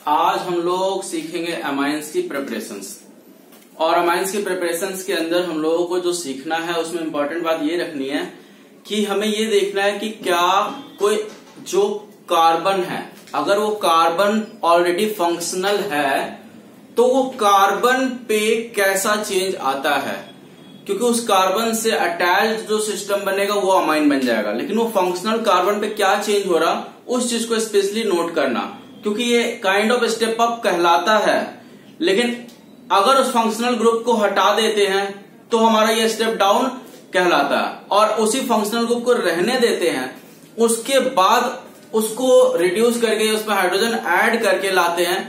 आज हम लोग सीखेंगे अमाइंस की प्रिपरेशंस। और अमाइंस की प्रिपरेशंस के अंदर हम लोगों को जो सीखना है उसमें इंपॉर्टेंट बात ये रखनी है कि हमें ये देखना है कि क्या कोई जो कार्बन है, अगर वो कार्बन ऑलरेडी फंक्शनल है तो वो कार्बन पे कैसा चेंज आता है, क्योंकि उस कार्बन से अटैच्ड जो सिस्टम बनेगा वो अमाइन बन जाएगा। लेकिन वो फंक्शनल कार्बन पे क्या चेंज हो रहा उस चीज को स्पेशली नोट करना, क्योंकि ये काइंड ऑफ स्टेप अप कहलाता है। लेकिन अगर उस फंक्शनल ग्रुप को हटा देते हैं तो हमारा ये स्टेप डाउन कहलाता है। और उसी फंक्शनल ग्रुप को रहने देते हैं, उसके बाद उसको रिड्यूस करके उसमें हाइड्रोजन ऐड करके लाते हैं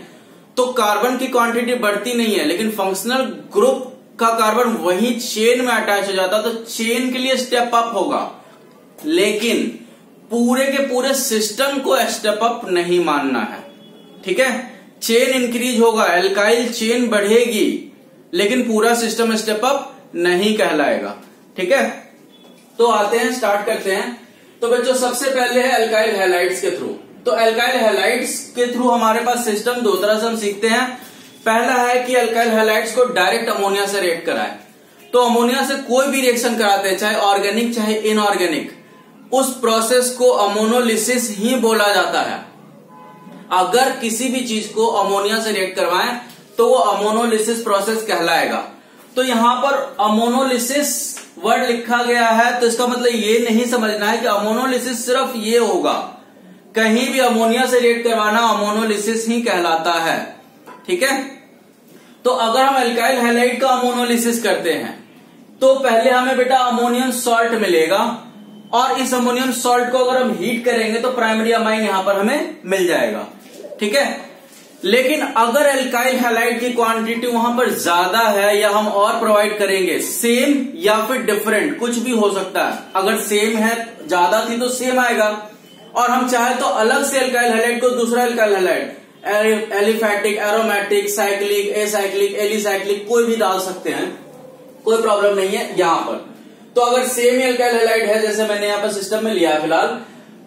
तो कार्बन की क्वांटिटी बढ़ती नहीं है, लेकिन फंक्शनल ग्रुप का कार्बन वही चेन में अटैच हो जाता, तो चेन के लिए स्टेप अप होगा। लेकिन पूरे के पूरे सिस्टम को स्टेप अप नहीं मानना है, ठीक है। चेन इंक्रीज होगा, एल्काइल चेन बढ़ेगी, लेकिन पूरा सिस्टम स्टेप अप नहीं कहलाएगा, ठीक है। तो आते हैं, स्टार्ट करते हैं। तो बच्चों सबसे पहले है एल्काइल हैलाइड्स के थ्रू। तो एल्काइल हैलाइड्स के थ्रू हमारे पास सिस्टम दो तरह से हम सीखते हैं। पहला है कि एल्काइल हैलाइड्स को डायरेक्ट अमोनिया से रिएक्ट कराएं। तो अमोनिया से कोई भी रिएक्शन कराते हैं, चाहे ऑर्गेनिक चाहे इनऑर्गेनिक, उस प्रोसेस को अमोनोलिसिस ही बोला जाता है। अगर किसी भी चीज को अमोनिया से रिएक्ट करवाएं तो वो अमोनोलिसिस प्रोसेस कहलाएगा। तो यहां पर अमोनोलिसिस वर्ड लिखा गया है तो इसका मतलब ये नहीं समझना है कि अमोनोलिसिस सिर्फ ये होगा। कहीं भी अमोनिया से रिएक्ट करवाना अमोनोलिसिस ही कहलाता है, ठीक है। तो अगर हम एल्काइल हैलाइड का अमोनोलिसिस करते हैं तो पहले हमें बेटा अमोनियम सॉल्ट मिलेगा, और इस अमोनियम सॉल्ट को अगर हम हीट करेंगे तो प्राइमरी अमाइन यहां पर हमें मिल जाएगा, ठीक है। लेकिन अगर एल्काइल हैलाइड की क्वांटिटी वहां पर ज्यादा है या हम और प्रोवाइड करेंगे, सेम या फिर डिफरेंट कुछ भी हो सकता है। अगर सेम है, ज्यादा थी तो सेम आएगा, और हम चाहे तो अलग से एल्काइल हैलाइड को दूसरा alkyl halide aliphatic, aromatic, cyclic, acyclic, alicyclic कोई भी डाल सकते हैं, कोई प्रॉब्लम नहीं है यहां पर। तो अगर सेम एल्काइल हैलाइड है, जैसे मैंने यहां पर सिस्टम में लिया है फिलहाल,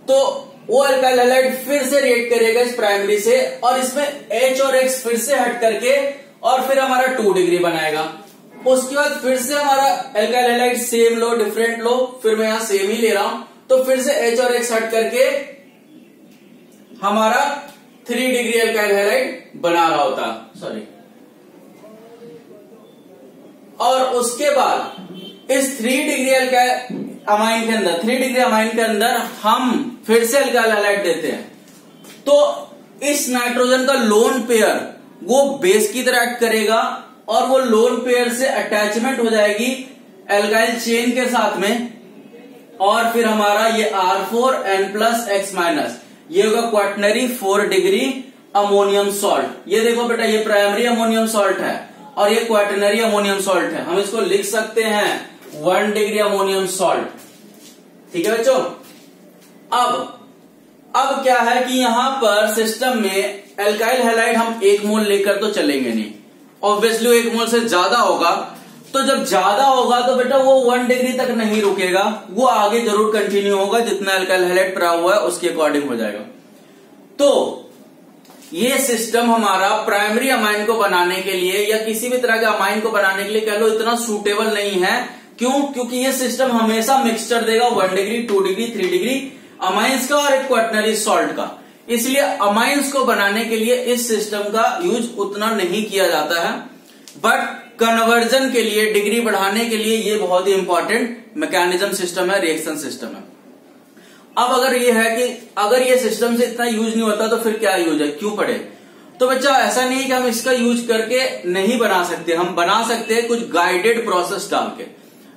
तो वो एल्काइल हैलाइड फिर से रिएक्ट करेगा इस प्राइमरी से, और इसमें H और X फिर से हट करके और फिर हमारा 2 डिग्री बनाएगा। उसके बाद फिर से हमारा एल्काइल हैलाइड सेम लो डिफरेंट लो, फिर मैं यहां सेम ही ले रहा हूं, तो फिर से H और X हट करके हमारा 3 डिग्री एल्काइल हैलाइड बना रहा होता, सॉरी। और उसके बाद इस 3 डिग्री एल्काइल अमाइन के अंदर, 3 डिग्री अमाइन के अंदर हम फिर से एल्काइल हैलाइड देते हैं, तो इस नाइट्रोजन का लोन पेयर वो बेस की तरह एक्ट करेगा, और वो लोन पेयर से अटैचमेंट हो जाएगी एल्काइल चेन के साथ में, और फिर हमारा ये R4N+X- ये होगा क्वाटनरी 4 डिग्री अमोनियम सॉल्ट। ये देखो बेटा, ये प्राइमरी अमोनियम सॉल्ट है और ये क्वाटनरी अमोनियम सॉल्ट है। हम इसको लिख सकते हैं 1 डिग्री अमोनियम सॉल्ट, ठीक है बच्चों। अब क्या है कि यहां पर सिस्टम में एल्काइल हैलाइड हम 1 मोल लेकर तो चलेंगे नहीं, ऑब्वियसली 1 मोल से ज्यादा होगा। तो जब ज्यादा होगा तो बेटा वो 1 डिग्री तक नहीं रुकेगा, वो आगे जरूर कंटिन्यू होगा, जितना एल्काइल हैलाइड पड़ा हुआ है उसके अकॉर्डिंग हो जाएगा। तो ये सिस्टम हमारा प्राइमरी अमाइन को बनाने के लिए या किसी भी तरह के अमाइन को बनाने के लिए कह लो इतना सूटेबल नहीं है। क्यों? क्योंकि ये सिस्टम हमेशा मिक्सचर देगा 1 डिग्री, 2 डिग्री, 3 डिग्री अमाइंस का और एक क्वाटनरी सॉल्ट का। इसलिए अमाइंस को बनाने के लिए इस सिस्टम का यूज उतना नहीं किया जाता है, बट कन्वर्जन के लिए, डिग्री बढ़ाने के लिए ये बहुत ही इंपॉर्टेंट मैकेनिज्म सिस्टम है, रिएक्शन सिस्टम है। अब अगर ये है कि अगर ये सिस्टम से इतना यूज नहीं होता तो फिर क्या यूज है, क्यों पड़े? तो बच्चा ऐसा नहीं है कि हम इसका यूज करके नहीं बना सकते, हम बना सकते हैं कुछ गाइडेड प्रोसेस डाल के।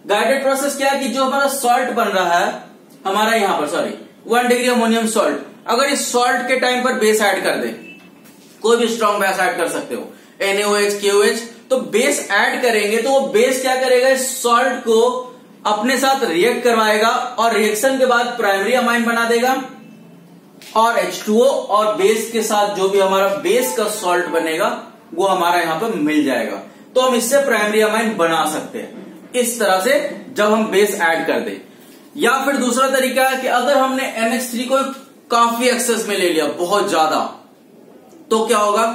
गाइडेड प्रोसेस क्या है कि जो हमारा सॉल्ट बन रहा है हमारा यहां पर, सॉरी 1 डिग्री अमोनियम सॉल्ट, अगर इस सॉल्ट के टाइम पर बेस ऐड कर दे, कोई भी स्ट्रॉन्ग बेस ऐड कर सकते हो, NaOH, KOH, तो बेस ऐड करेंगे तो वो बेस क्या करेगा, इस सॉल्ट को अपने साथ रिएक्ट करवाएगा और रिएक्शन के बाद प्राइमरी अमाइन बना देगा, और H2O और बेस के साथ जो भी हमारा बेस का सॉल्ट बनेगा वो हमारा यहां पर मिल जाएगा। तो हम इससे प्राइमरी अमाइन बना सकते हैं इस तरह से जब हम बेस ऐड कर दें। या फिर दूसरा तरीका है कि अगर हमने NH3 को काफी एक्सेस में ले लिया, बहुत ज्यादा, तो तो क्या होगा,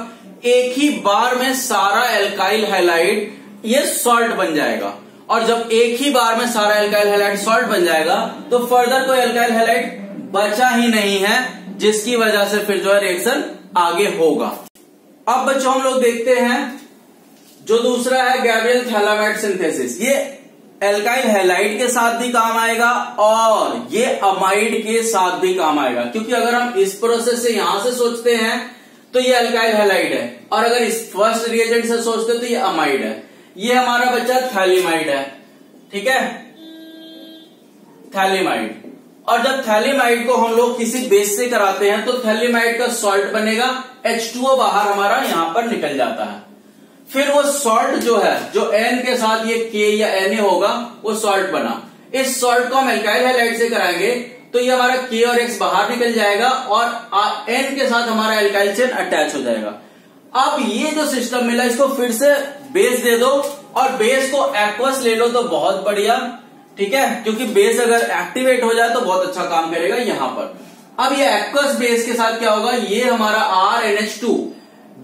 एक ही बार में सारा एल्काइल हैलाइड ये सॉल्ट बन जाएगा। और जब एक ही बार में सारा एल्काइल हैलाइड सॉल्ट बन जाएगा तो फर्दर कोई एल्काइल हैलाइड बचा ही नहीं है, जिसकी वजह से फिर जो है रिएक्शन आगे होगा। अब बच्चों हम लोग देखते हैं जो दूसरा है गैब्रियल थैलामाइड सिंथेसिस। ये एल्काइल हैलाइड के साथ भी काम आएगा और ये अमाइड के साथ भी काम आएगा, क्योंकि अगर हम इस प्रोसेस से यहां से सोचते हैं तो ये एल्काइल हैलाइड है, और अगर इस फर्स्ट रिएजेंट से सोचते तो ये अमाइड है। ये हमारा बच्चा थैलीमाइड है, ठीक है, थैलीमाइड। और जब थैलीमाइड को हम लोग किसी बेस से कराते हैं तो थैलीमाइड का सॉल्ट बनेगा, H2O बाहर हमारा यहां पर निकल जाता है। फिर वो सॉल्ट जो है, जो N के साथ ये K या Na होगा, वो सॉल्ट बना। इस सॉल्ट को हम एल्काइल हैलाइड से कराएंगे तो ये हमारा K और X बाहर निकल जाएगा और N के साथ हमारा एल्काइल चेन अटैच हो जाएगा। अब ये जो सिस्टम मिला, इसको फिर से बेस दे दो और बेस को एक्वस ले लो तो बहुत बढ़िया, ठीक है, क्योंकि बेस अगर एक्टिवेट हो जाए तो बहुत अच्छा काम करेगा यहां पर। अब ये एक्वस बेस के साथ क्या होगा, ये हमारा RNH2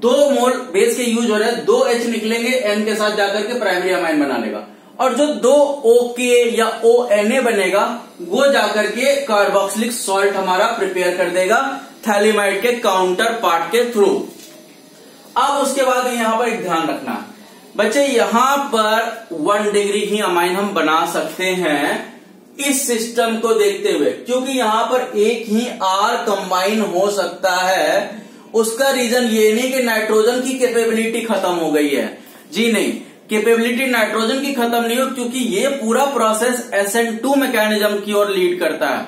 2 मोल बेस के यूज हो रहे हैं, 2 H निकलेंगे, N के साथ जाकर के प्राइमरी अमाइन बना लेगा, और जो 2 OK या ONA बनेगा वो जाकर के कार्बोक्सिलिक सॉल्ट हमारा प्रिपेयर कर देगा थैलीमाइड के काउंटर पार्ट के थ्रू। अब उसके बाद यहां पर एक ध्यान रखना बच्चे, यहां पर 1 डिग्री ही अमाइन हम बना सकते हैं इस सिस्टम को देखते हुए, क्योंकि यहां पर एक ही R कंबाइन हो सकता है। उसका रीजन ये नहीं कि नाइट्रोजन की कैपेबिलिटी खत्म हो गई है, जी नहीं, कैपेबिलिटी नाइट्रोजन की खत्म नहीं हो, क्योंकि ये पूरा प्रोसेस SN2 मैकेनिज्म की ओर लीड करता है,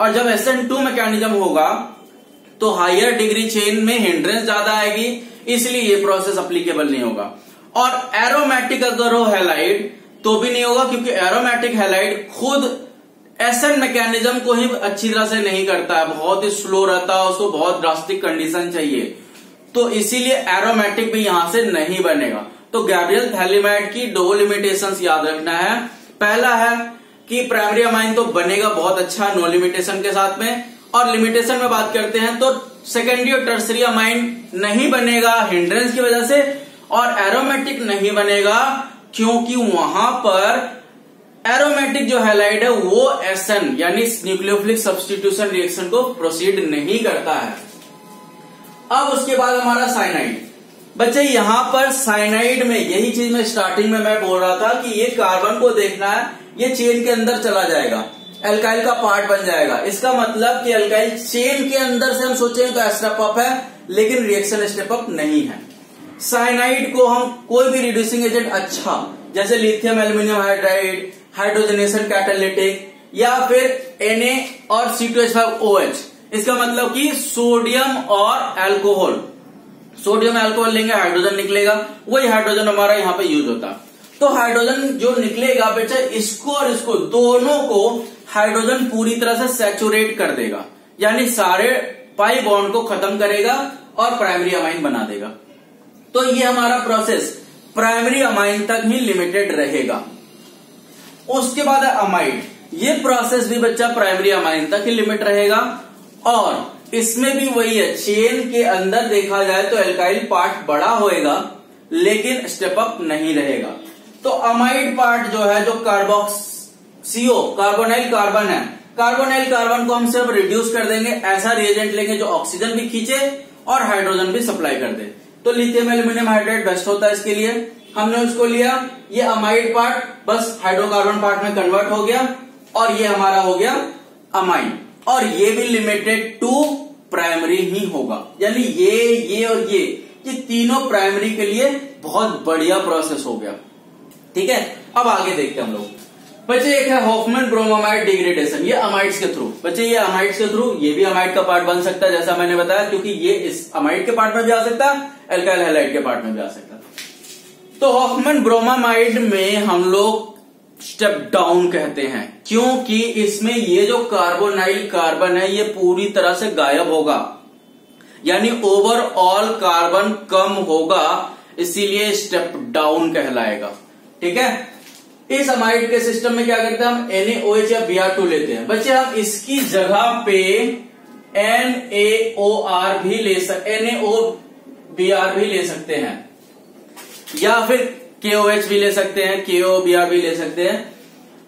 और जब SN2 मैकेनिज्म होगा तो हायर डिग्री चेन में हिंड्रेंस ज्यादा आएगी, इसलिए ये प्रोसेस अप्लीकेबल नहीं होगा। और एरोमेटिक अगर हो हैलाइड तो भी नहीं होगा, क्योंकि एरोमेटिक हैलाइड खुद SN मैकेनिज्म को ही अच्छी तरह से नहीं करता है, बहुत ही स्लो रहता है, उसको बहुत ड्रास्टिक कंडीशन चाहिए, तो इसीलिए एरोमेटिक भी यहां से नहीं बनेगा। तो गैब्रियल थैलीमाइड की 2 लिमिटेशंस याद रखना है। पहला है कि प्राइमरी अमाइन तो बनेगा बहुत अच्छा नो लिमिटेशन के साथ में, और लिमिटेशन में बात करते हैं तो सेकेंडरी और टर्सरी अमाइन नहीं बनेगा हिंड्रेंस की वजह से, और एरोमेटिक नहीं बनेगा क्योंकि वहां पर एरोमेटिक जो हैलाइड है वो SN यानी न्यूक्लियोफिलिक सब्स्टिट्यूशन रिएक्शन को प्रोसीड नहीं करता है। अब उसके बाद हमारा साइनाइड। बच्चे यहां पर साइनाइड में यही चीज मैं स्टार्टिंग में मैं बोल रहा था कि ये कार्बन को देखना है, ये चेन के अंदर चला जाएगा, एल्काइल का पार्ट बन जाएगा। इसका मतलब कि एल्काइल चेन के अंदर से हम सोचेंगे तो स्टेप अप है, लेकिन रिएक्शन स्टेप अप नहीं है। साइनाइड को हम कोई भी रिड्यूसिंग एजेंट अच्छा, जैसे lithium aluminium hydride, hydrogenation catalytic, या फिर Na और C2H5OH, इसका मतलब कि सोडियम और अल्कोहल, सोडियम अल्कोहल लेंगे हाइड्रोजन निकलेगा, वही हाइड्रोजन हमारा यहाँ पे यूज होता। तो हाइड्रोजन जो निकलेगा बेटा, इसको और इसको दोनों को हाइड्रोजन पूरी तरह से सैचुरेट कर देगा, यानी सारे पाई बॉन्ड को खत्म करेगा और प्राइमरी अमाइन बना देगा। तो ये हमारा प्रोसेस प्राइमरी अमाइन तक ही लिमिटेड रहेगा। उसके बाद है अमाइड। ये प्रोसेस भी बच्चा प्राइमरी अमाइन तक ही लिमिट रहेगा, और इसमें भी वही है, चेन के अंदर देखा जाए तो एल्काइल पार्ट बड़ा होएगा लेकिन स्टेप अप नहीं रहेगा। तो अमाइड पार्ट जो है, जो कार्बोक्सियो कार्बोनाइल कार्बन है, कार्बोनाइल कार्बन को हम सिर्फ रिड्यूस कर देंगे, ऐसा रिएजेंट लेंगे जो ऑक्सीजन भी खींचे और हाइड्रोजन भी सप्लाई कर दे। तो लिथियम एल्यूमिनियम हाइड्राइड बेस्ट होता है इसके लिए, हमने उसको लिया। ये अमाइड पार्ट बस हाइड्रोकार्बन पार्ट में कन्वर्ट हो गया और ये हमारा हो गया अमाइन, और ये भी लिमिटेड टू प्राइमरी ही होगा, यानी ये और ये तीनों प्राइमरी के लिए बहुत बढ़िया प्रोसेस हो गया। ठीक है, अब आगे देखते हैं हम लोग। बच्चे एक है हॉफमैन ब्रोमामाइड डिग्रेडेशन, ये अमाइड्स के थ्रू, बच्चे ये अमाइड्स के थ्रू, ये भी अमाइड का पार्ट बन सकता है जैसा मैंने बताया, क्योंकि ये इस अमाइड के पार्ट में भी आ सकता है, एल्काइल हैलाइड के पार्ट में भी आ सकता है। तो हॉफमैन ब्रोमामाइड में हम लोग स्टेप डाउन कहते हैं, क्योंकि इसमें ये जो कार्बोनाइल कार्बन है ये पूरी तरह से गायब होगा, यानी ओवरऑल कार्बन कम होगा, इसीलिए स्टेप डाउन कहलाएगा। ठीक है, इस अमाइड के सिस्टम में क्या करते हैं हम, NaOH या Br2 लेते हैं। बच्चे हम इसकी जगह पे NaOR भी ले सकते, NaO Br भी ले सकते हैं, या फिर KOH भी ले सकते हैं, KOBr भी ले सकते हैं।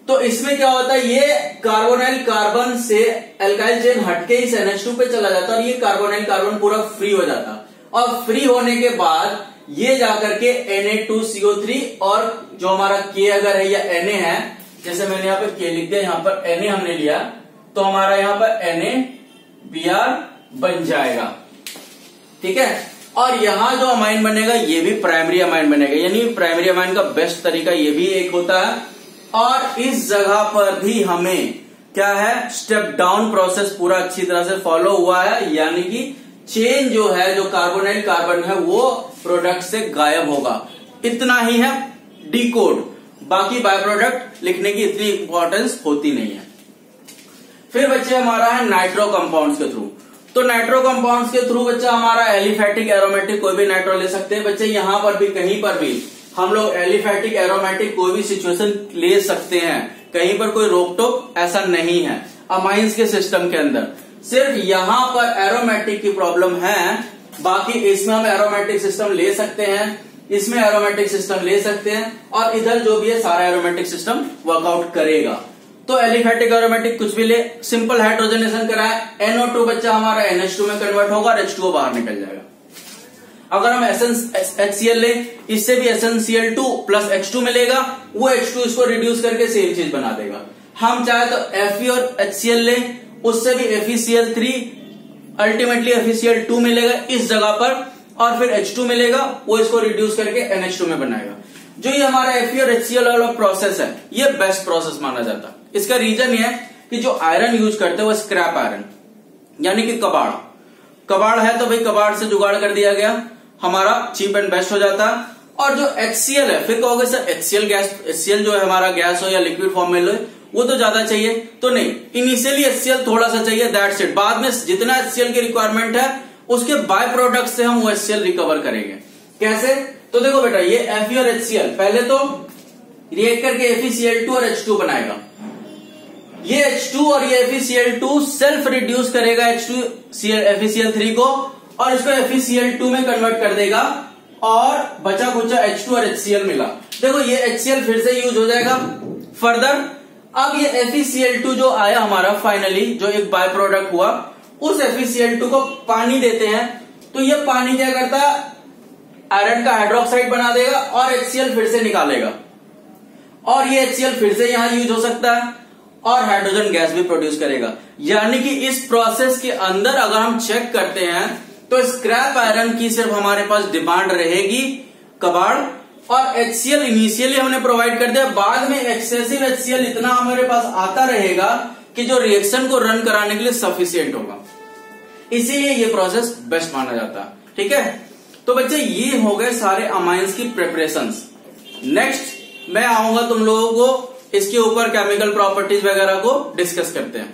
तो इसमें क्या होता है, ये कार्बोनाइल कार्बन से एल्काइल चेन हटके इस NH2 पे चला जाता है और ये कार्बोनाइल कार्बन पूरा फ्री हो जाता, और फ्री होने के बाद ये जाकर के Na2CO3 और जो हमारा K अगर है या Na है, जैसे मैंने यहाँ पे K लिख दिया, यहाँ पर Na हमने लिया, तो हमारा यहाँ पर NaBr बन जाएगा। ठीक है, और यहां जो अमाइन बनेगा ये भी प्राइमरी अमाइन बनेगा, यानी प्राइमरी अमाइन का बेस्ट तरीका ये भी एक होता है। और इस जगह पर भी हमें क्या है, स्टेप डाउन प्रोसेस पूरा अच्छी तरह से फॉलो हुआ है, यानी कि चेन जो है, जो कार्बोनाइल कार्बन है, वो प्रोडक्ट से गायब होगा। इतना ही है डिकोड, बाकी बाय प्रोडक्ट लिखने की इतनी इंपॉर्टेंस होती नहीं है। फिर बच्चे हमारा है नाइट्रो कंपाउंड्स के थ्रू। तो नाइट्रो कंपाउंड्स के थ्रू बच्चा हमारा एलिफेटिक एरोमेटिक कोई भी नाइट्रो ले सकते हैं। बच्चे यहां पर भी कहीं पर भी हम लोग एलिफेटिक एरोमेटिक कोई भी सिचुएशन ले सकते हैं, कहीं पर कोई रोक टोक ऐसा नहीं है अमाइंस के सिस्टम के अंदर। सिर्फ यहां पर एरोमेटिक की प्रॉब्लम है, बाकी इसमें हम एरोमेटिक सिस्टम ले सकते हैं, इसमें एरोमेटिक सिस्टम ले सकते हैं, और इधर जो भी है सारा एरोमेटिक सिस्टम वर्कआउट करेगा। तो एलिफेटिक एरोमेटिक कुछ भी ले, सिंपल हाइड्रोजनेशन कराए, NO2 बच्चा हमारा NH2 में कन्वर्ट होगा और H2O बाहर निकल जाएगा। अगर हम HCl ले, इससे भी SnCl2 प्लस H2 मिलेगा, वो H2 इसको रिड्यूस करके सेम चीज बना देगा। हम चाहे तो Fe और HCl ले, उससे भी FeCl3 अल्टीमेटली FeCl2 मिलेगा इस जगह पर, और फिर H2 मिलेगा, वो इसको रिड्यूस करके NH2 में बनाएगा। जो ये हमारा Fe और HCl वाला प्रोसेस है, ये बेस्ट प्रोसेस माना जाता है। इसका रीजन ये है कि जो आयरन यूज करते हैं वो स्क्रैप आयरन, यानी कि कबाड़ है, तो भाई कबाड़ से जुगाड़ कर दिया गया, हमारा चीप एंड बेस्ट हो जाता। और जो HCl है, फिर कहोगे सर HCl जो है हमारा गैस हो या लिक्विड फॉर्म में लो, वो तो ज्यादा चाहिए, तो नहीं, इनिशियली HCl थोड़ा सा चाहिए, दैट्स इट। बाद में जितना HCl की रिक्वायरमेंट है उसके बाय प्रोडक्ट से हम वो HCl रिकवर करेंगे। कैसे? तो देखो बेटा, ये Fe और HCl पहले तो रिएक्ट करके FeCl2 और H2 बनाएगा, ये H2 और ये FeCl2 सेल्फ रिड्यूस करेगा FeCl3 को, और इसको FeCl2 में कन्वर्ट कर देगा, और बचा कुचा H2 और HCl मिला। देखो ये HCl फिर से यूज हो जाएगा फर्दर। अब ये FeCl2 जो आया हमारा फाइनली, जो एक बाय प्रोडक्ट हुआ, उस FeCl2 को पानी देते हैं, तो ये पानी क्या करता है, आयरन का हाइड्रोक्साइड बना देगा और HCl फिर से निकालेगा, और ये HCl फिर से यहां यूज हो सकता है और हाइड्रोजन गैस भी प्रोड्यूस करेगा। यानी कि इस प्रोसेस के अंदर अगर हम चेक करते हैं तो स्क्रैप आयरन की सिर्फ हमारे पास डिमांड रहेगी कबाड़, और HCl इनिशियली हमने प्रोवाइड कर दिया, बाद में एक्सेसिव HCl इतना हमारे पास आता रहेगा कि जो रिएक्शन को रन कराने के लिए सफिशियंट होगा। इसीलिए ये प्रोसेस बेस्ट माना जाता है। ठीक है, तो बच्चे ये हो गए सारे अमाइंस की प्रिपरेशंस। नेक्स्ट मैं आऊंगा तुम लोगों को इसके ऊपर केमिकल प्रॉपर्टीज वगैरह को डिस्कस करते हैं।